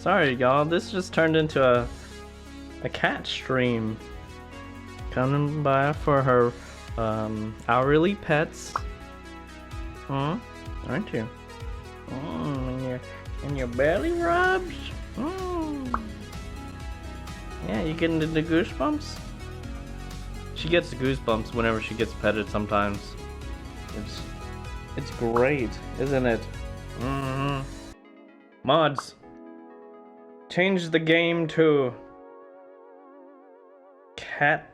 Sorry, y'all. This just turned into a cat stream. Coming by for her hourly pets. Aren't you? And your belly rubs. Yeah, you getting the goosebumps? She gets the goosebumps whenever she gets petted sometimes. It's great, isn't it? Mods, change the game to cat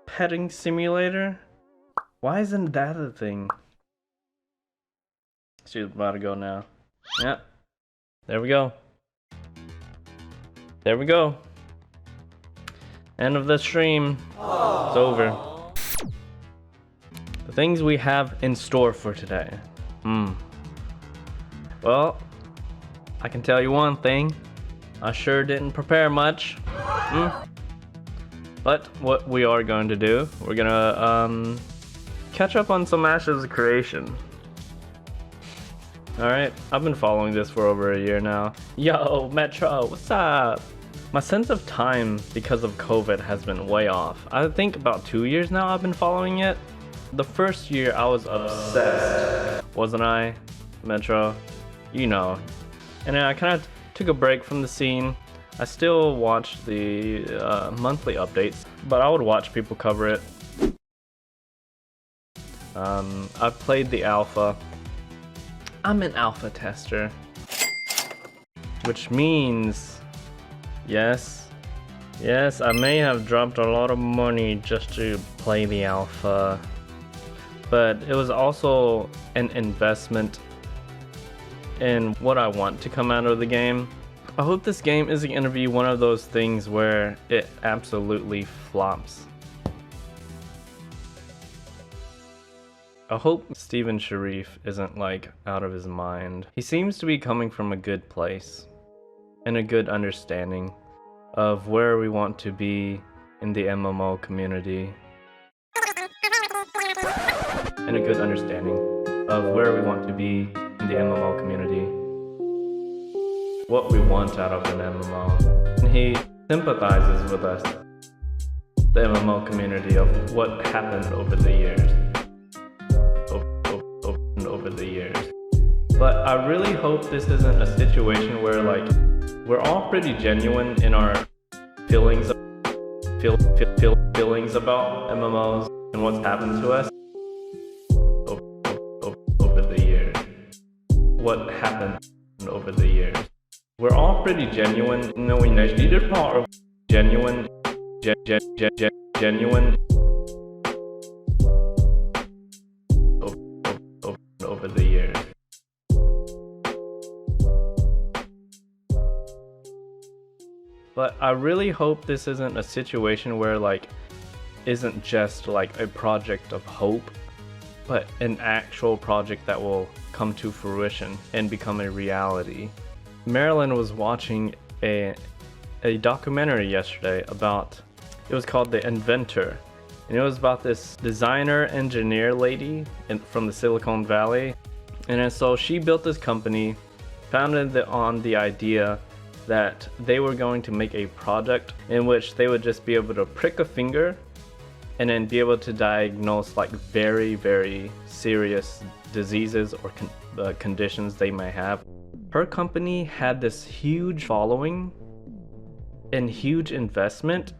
petting simulator? Why isn't that a thing? She's about to go now. Yep. There we go. There we go. End of the stream. It's over. The things we have in store for today. Well, I can tell you one thing. I sure didn't prepare much. But what we are going to do, we're gonna catch up on some Ashes of Creation. Alright, I've been following this for over a year now. Yo, Metro, what's up? My sense of time because of COVID has been way off. I think about 2 years now I've been following it. The first year I was obsessed, wasn't I, Metro? You know. And then I kind of took a break from the scene. I still watch the monthly updates, but I would watch people cover it. I've played the alpha. I'm an alpha tester, which means, yes, I may have dropped a lot of money just to play the alpha, but it was also an investment in what I want to come out of the game. I hope this game isn't going to be one of those things where it absolutely flops. I hope Steven Sharif isn't like out of his mind. He seems to be coming from a good place and a good understanding of where we want to be in the MMO community. And a good understanding of where we want to be in the MMO community. What we want out of an MMO. And he sympathizes with us, the MMO community, of what happened over the years. Over the years. But I really hope this isn't a situation where like we're all pretty genuine in our feelings feelings about MMOs and what's happened to us over the years. What happened over the years. We're all pretty genuine knowing that neither part of genuine over the years. But I really hope this isn't a situation where like isn't just like a project of hope, but an actual project that will come to fruition and become a reality. Marilyn was watching a documentary yesterday about, it was called The Inventor. And it was about this designer engineer lady from the Silicon Valley. And so she built this company, founded on the idea that they were going to make a product in which they would just be able to prick a finger and then be able to diagnose like very, very serious diseases or conditions they may have. Her company had this huge following and huge investment.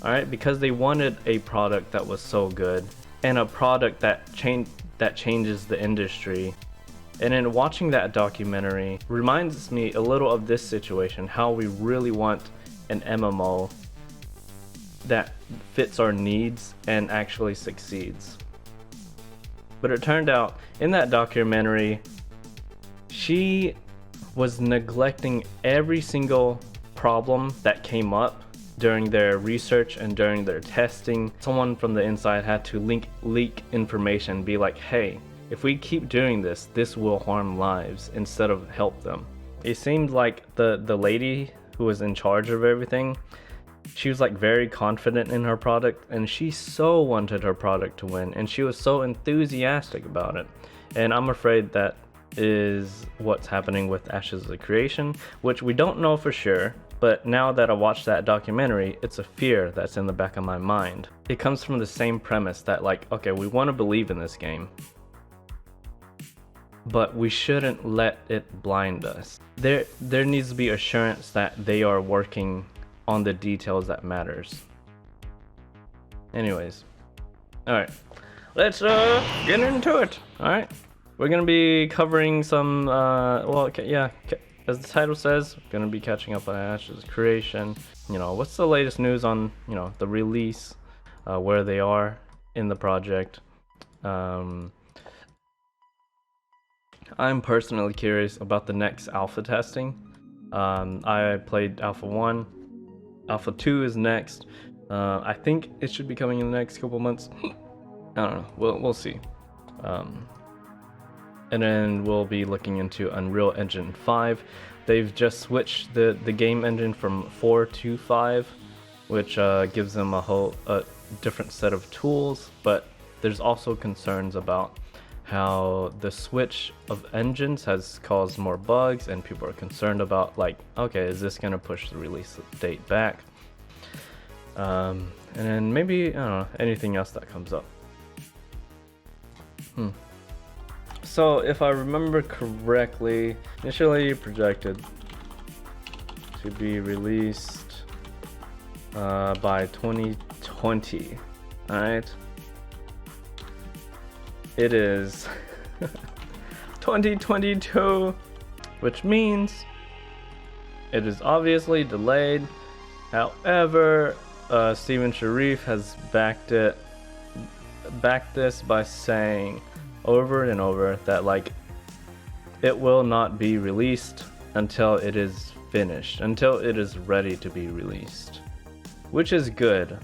Alright, because they wanted a product that was so good and a product that changes the industry. And in watching that documentary reminds me a little of this situation, how we really want an MMO that fits our needs and actually succeeds. But it turned out in that documentary, she was neglecting every single problem that came up during their research and during their testing. Someone from the inside had to leak information, be like, hey, if we keep doing this, this will harm lives instead of help them. It seemed like the lady who was in charge of everything, she was like very confident in her product and she so wanted her product to win and she was so enthusiastic about it. And I'm afraid that is what's happening with Ashes of Creation, which we don't know for sure, but now that I watched that documentary, it's a fear that's in the back of my mind. It comes from the same premise that like, okay, we want to believe in this game, but we shouldn't let it blind us. There needs to be assurance that they are working on the details that matters. Anyways, all right, let's get into it. All right, we're gonna be covering some as the title says, gonna be catching up on Ashes Creation. You know, what's the latest news on, you know, the release, where they are in the project. I'm personally curious about the next alpha testing. I played Alpha 1. Alpha 2 is next. I think it should be coming in the next couple months. I don't know. We'll see. And then we'll be looking into Unreal Engine 5. They've just switched the game engine from 4 to 5, which gives them a different set of tools, but there's also concerns about how the switch of engines has caused more bugs, and people are concerned about like, okay, is this gonna push the release date back? And then maybe, I don't know, anything else that comes up. So if I remember correctly, initially projected to be released by 2020. All right. It is 2022, which means it is obviously delayed. However, Steven Sharif has backed this by saying over and over that like it will not be released until it is finished, until it is ready to be released, which is good.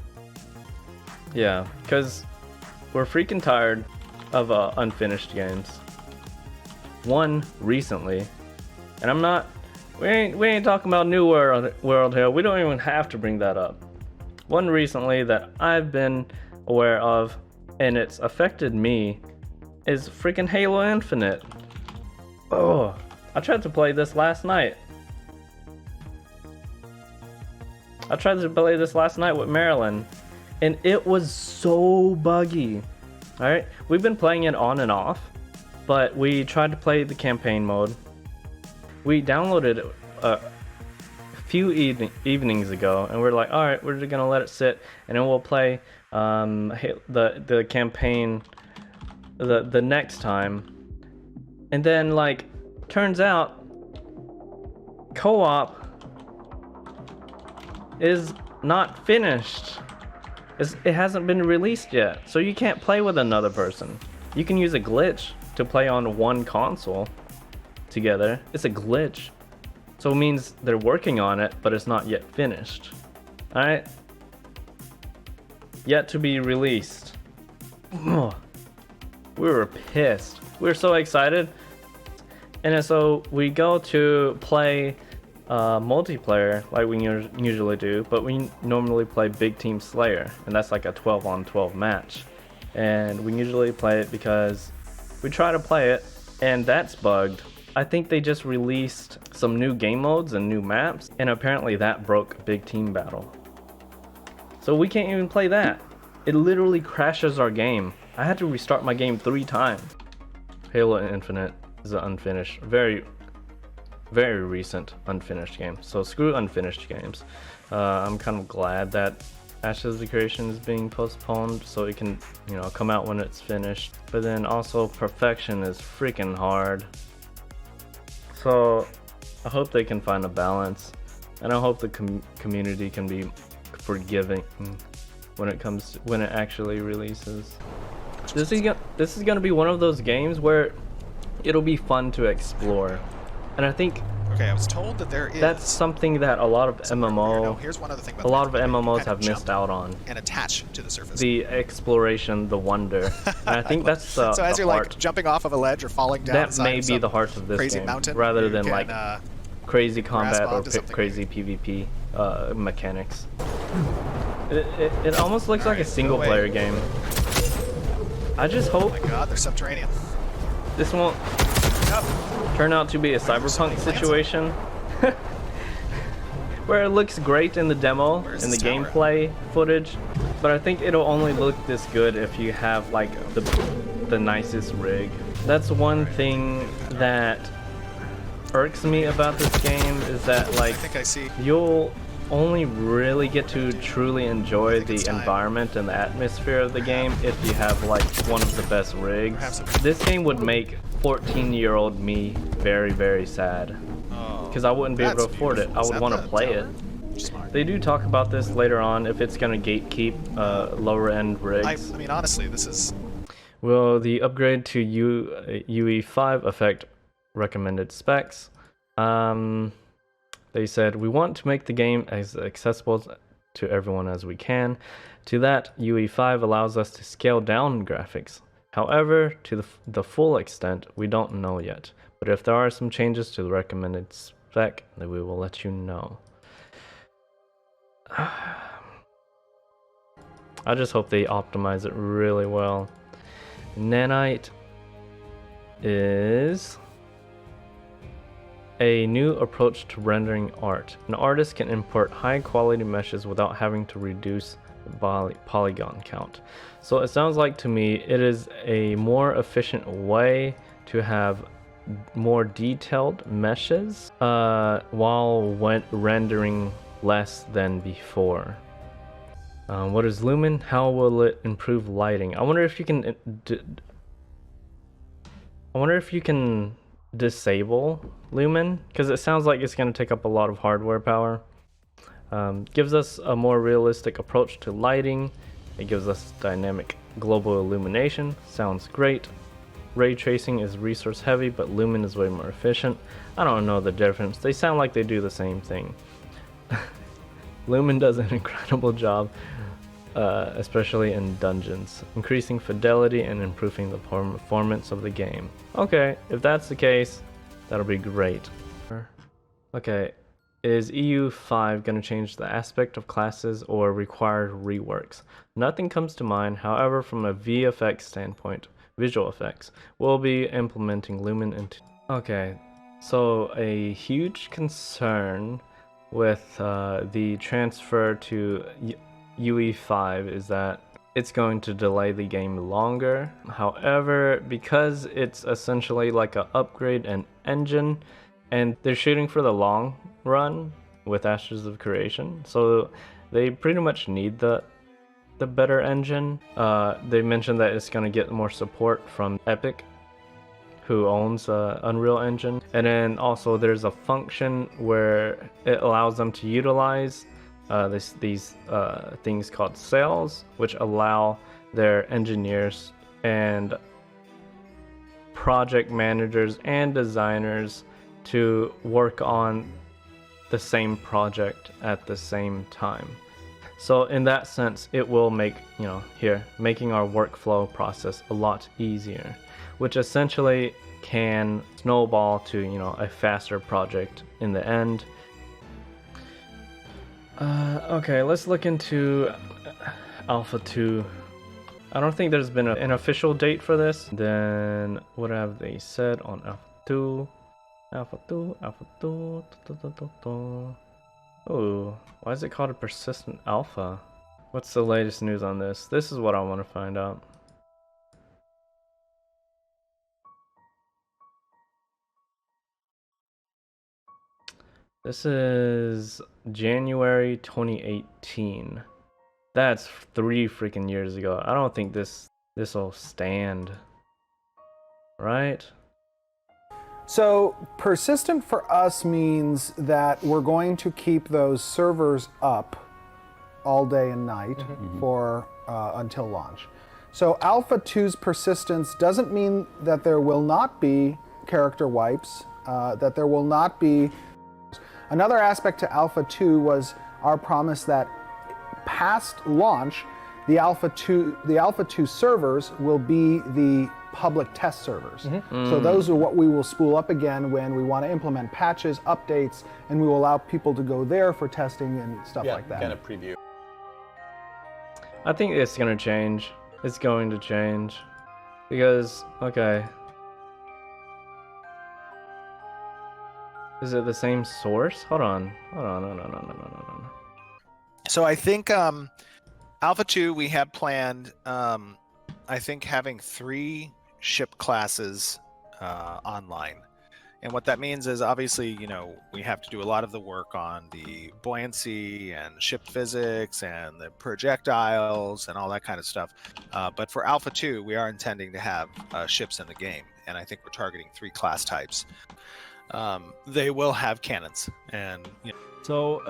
Yeah, because we're freaking tired of unfinished games. One recently, and we ain't talking about New World here. We don't even have to bring that up. One recently that I've been aware of, and it's affected me, is freaking Halo Infinite. Oh, I tried to play this last night. With Marilyn, and it was so buggy. Alright, we've been playing it on and off, but we tried to play the campaign mode. We downloaded it a few evenings ago, and we're like, alright, we're just gonna let it sit, and then we'll play the campaign the next time. And then like, turns out co-op is not finished. It hasn't been released yet, so you can't play with another person. You can use a glitch to play on one console together. It's a glitch, so it means they're working on it, but it's not yet finished. All right, yet to be released. We were pissed. We were so excited, and then so we go to play multiplayer like we usually do, but we normally play Big Team Slayer, and that's like a 12-on-12 match. And we usually play it because we try to play it, and that's bugged. I think they just released some new game modes and new maps, and apparently that broke Big Team Battle. So we can't even play that. It literally crashes our game. I had to restart my game 3 times. Halo Infinite is an unfinished, very recent unfinished game, so screw unfinished games. I'm kind of glad that Ashes of Creation is being postponed so it can, you know, come out when it's finished. But then also perfection is freaking hard, so I hope they can find a balance, and I hope the community can be forgiving when it actually releases. This is gonna be one of those games where it'll be fun to explore. And I think I was told that there is. That's something that a lot of here's one other thing about a lot of MMOs have missed out on. And attach to the surface. The exploration, the wonder. And I think that's the so as the you're heart. like jumping off of a ledge or falling down. That may be the heart of this crazy game, mountain, rather than like crazy combat or crazy PvP mechanics. It almost looks like a single player game. I just hope. Oh my God, they're subterranean. This won't. turn out to be a cyberpunk situation where it looks great in the demo, in the gameplay footage, but I think it'll only look this good if you have like the nicest rig. That's one thing that irks me about this game, is that like you'll only really get to truly enjoy the environment and the atmosphere of the game if you have like one of the best rigs. This game would make 14-year-old me very, very sad, because I wouldn't be able to afford it. I would want to play it. They do talk about this later on, if it's going to gatekeep lower end rigs. I mean, honestly, this is... Will the upgrade to UE5 affect recommended specs? They said, we want to make the game as accessible to everyone as we can. To that, UE5 allows us to scale down graphics. However, to the full extent, we don't know yet. But if there are some changes to the recommended spec, then we will let you know. I just hope they optimize it really well. Nanite is a new approach to rendering art. An artist can import high quality meshes without having to reduce the polygon count. So it sounds like to me it is a more efficient way to have more detailed meshes while rendering less than before. What is Lumen? How will it improve lighting? I wonder if you can disable Lumen, because it sounds like it's going to take up a lot of hardware power. Gives us a more realistic approach to lighting. It gives us dynamic global illumination. Sounds great. Ray tracing is resource heavy, but Lumen is way more efficient. I don't know the difference. They sound like they do the same thing. Lumen does an incredible job, especially in dungeons, increasing fidelity and improving the performance of the game. Okay, if that's the case, that'll be great. Okay, is EU5 going to change the aspect of classes or require reworks? Nothing comes to mind. However, from a VFX standpoint, visual effects, we'll be implementing Lumen into... Okay, so a huge concern with the transfer to UE5 is that it's going to delay the game longer. However, because it's essentially like an upgrade and engine, and they're shooting for the long run with Ashes of Creation, so they pretty much need the better engine. They mentioned that it's going to get more support from Epic, who owns Unreal Engine, and then also there's a function where it allows them to utilize these things called sales, which allow their engineers and project managers and designers to work on the same project at the same time. So in that sense, it will make, making our workflow process a lot easier, which essentially can snowball to, a faster project in the end. Okay, let's look into Alpha 2. I don't think there's been an official date for this. Then what have they said on Alpha 2? Alpha 2, Alpha 2. Oh, why is it called a persistent alpha? What's the latest news on this? This is what I want to find out. This is January 2018. That's 3 freaking years ago. I don't think this'll stand. Right? So persistent for us means that we're going to keep those servers up all day and night for until launch. So Alpha 2's persistence doesn't mean that there will not be character wipes, that there will not be... Another aspect to Alpha 2 was our promise that past launch, the Alpha 2 servers will be the public test servers. So those are what we will spool up again when we want to implement patches, updates, and we will allow people to go there for testing and stuff like that. Kind of preview. I think it's going to change. It's going to change. Because, okay. Is it the same source? Hold on. No. So I think Alpha 2 we have planned. I think having 3 ship classes online. And what that means is obviously, we have to do a lot of the work on the buoyancy and ship physics and the projectiles and all that kind of stuff. But for Alpha 2, we are intending to have ships in the game. And I think we're targeting 3 class types. They will have cannons. And So,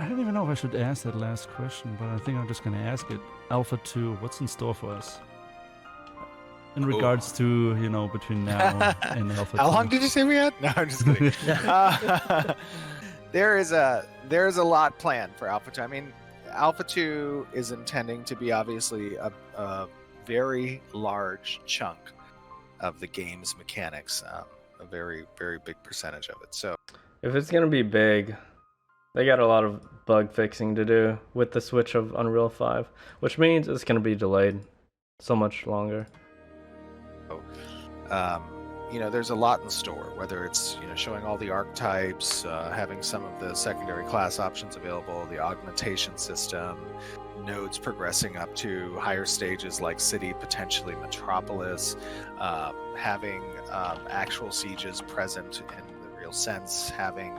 I don't even know if I should ask that last question, but I think I'm just going to ask it. Alpha 2, what's in store for us? In regards to, between now and Alpha 2. How long did you say we had? No, I'm just kidding. There's a lot planned for Alpha 2. I mean, Alpha 2 is intending to be obviously a very large chunk of the game's mechanics, a very, very big percentage of it. So if it's going to be big, they got a lot of bug fixing to do with the switch of Unreal 5, which means it's going to be delayed so much longer. There's a lot in store, whether it's showing all the archetypes, having some of the secondary class options available, the augmentation system, nodes progressing up to higher stages like city, potentially metropolis, having actual sieges present in the real sense, having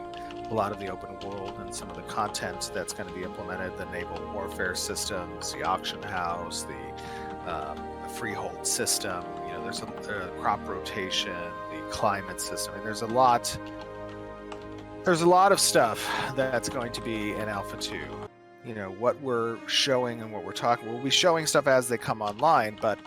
a lot of the open world and some of the content that's going to be implemented, the naval warfare systems, the auction house, the freehold system. There's a crop rotation, the climate system. I mean, there's a lot of stuff that's going to be in Alpha 2. What we're showing and what we're talking, we'll be showing stuff as they come online, but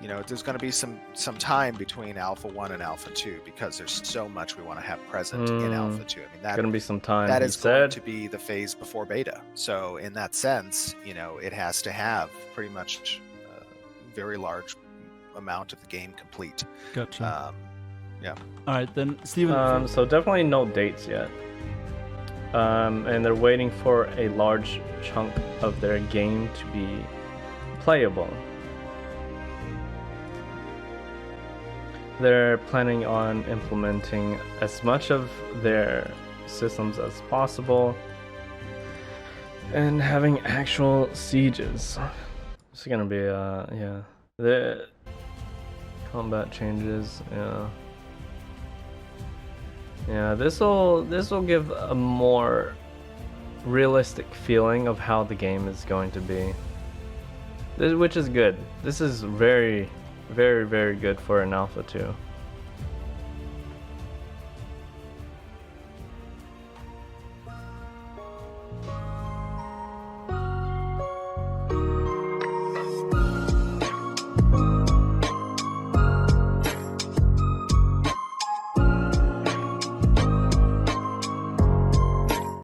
there's going to be some time between Alpha 1 and Alpha 2 because there's so much we want to have present in Alpha 2. I mean, that's going to be some time. That is going to be the phase before beta. So in that sense, it has to have pretty much a very large amount of the game complete. Gotcha. Yeah. All right, then, Steven. So definitely no dates yet. And they're waiting for a large chunk of their game to be playable. They're planning on implementing as much of their systems as possible and having actual sieges. It's gonna be the combat changes. This will give a more realistic feeling of how the game is going to be, which is good. This is very, very, very good for an Alpha 2.